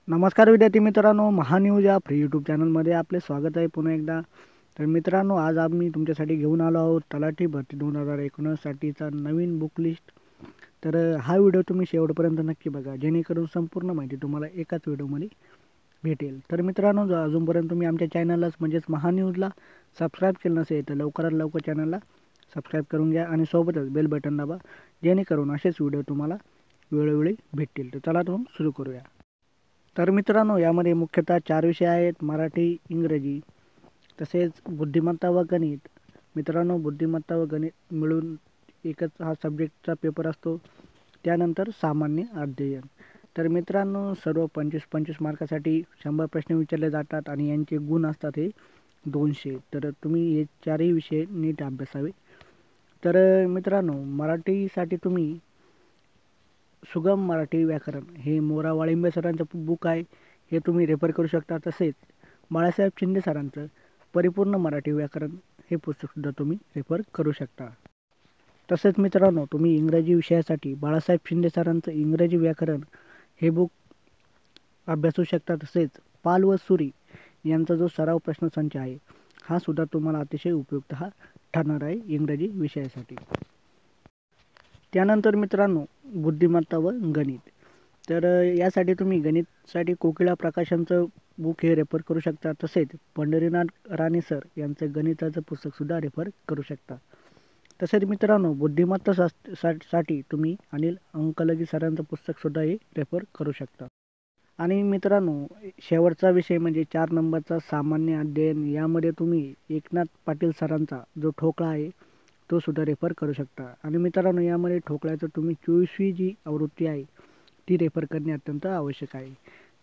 नमस्कार विद्यार्थी मित्रांनो, महान्यूज या फ्री यूट्यूब चॅनलमध्ये आपले स्वागत आहे पुन्हा एकदा. तर मित्रांनो, आज आम्ही तुमच्यासाठी घेऊन आलो आहोत तलाठी भरती 2019 साठीचा नवीन बुक लिस्ट. तर हा व्हिडिओ तुम्ही शेवटपर्यंत नक्की बघा, जेणेकरून संपूर्ण माहिती तुम्हाला एकाच व्हिडिओमध्ये भेटेल. तर मित्रांनो, जर अजूनपर्यंत तुम्ही आमच्या चॅनललाच म्हणजेच महान्यूजला सबस्क्राईब केलं नसेल तर लवकरात लवकर चॅनलला सबस्क्राईब करून घ्या आणि सोबतच बेल बटन दाबा, जेणेकरून असेच व्हिडिओ तुम्हाला वेळोवेळी भेटतील. तर चला तर सुरू करूया. तर मित्रांनो, यामध्ये मुख्यतः 4 विषय आहेत: मराठी, इंग्रजी, तसेच बुद्धिमत्ता व गणित. मित्रांनो, बुद्धिमत्ता व गणित मिळून एकच हा सब्जेक्टचा पेपर असतो. त्यानंतर सामान्य अध्ययन. तर मित्रांनो, सर्व 25-25 मार्कासाठी 100 प्रश्न विचारले जातात आणि यांचे गुण असतात हे 200. तर तुम्ही हे 4ही विषय नीट अभ्यासावे. तर मित्रांनो, मराठीसाठी तुम्ही सुगम मराठी व्याकरण हे मोरा वाळिंबे सरांचं बुक आहे, हे तुम्ही रेफर करू शकता. तसेच बाळासाहेब शिंदे सरांचं परिपूर्ण मराठी व्याकरण हे पुस्तकसुद्धा तुम्ही रेफर करू शकता. तसेच मित्रांनो, तुम्ही इंग्रजी विषयासाठी बाळासाहेब शिंदे सरांचं इंग्रजी व्याकरण हे बुक अभ्यासू शकता. तसेच पाल व सुरी यांचा जो सराव प्रश्नसंच आहे हा सुद्धा तुम्हाला अतिशय उपयुक्त ठरणार आहे इंग्रजी विषयासाठी. त्यानंतर मित्रांनो, बुद्धिमत्ता व गणित. तर यासाठी तुम्ही गणितसाठी कोकिळा प्रकाशनचं बुक हे रेफर करू शकता. तसेच पंढरीनाथ राणे सर यांचं गणिताचं पुस्तकसुद्धा रेफर करू शकता. तसेच मित्रांनो, बुद्धिमत्ता साठी तुम्ही अनिल अंकलगी सरांचं पुस्तकसुद्धा हे रेफर करू शकता. आणि मित्रांनो, शेवटचा विषय म्हणजे 4 नंबरचा सामान्य अध्ययन. यामध्ये तुम्ही एकनाथ पाटील सरांचा जो ठोकळा आहे तो सुद्धा रेफर करू शकता. आणि मित्रांनो, यामध्ये ठोकळ्याचं तुम्ही 24वी जी आवृत्ती आहे ती रेफर करणे अत्यंत आवश्यक आहे.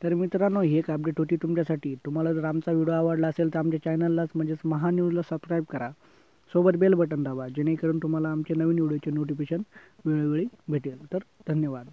तर मित्रांनो, ही एक अपडेट होती तुमच्यासाठी. तुम्हाला जर आमचा व्हिडिओ आवडला असेल तर आमच्या चॅनललाच म्हणजेच महान्यूजला सबस्क्राईब करा, सोबत बेल बटन दाबा, जेणेकरून तुम्हाला आमचे नवीन व्हिडिओचे नोटिफिकेशन वेळोवेळी भेटेल. तर धन्यवाद.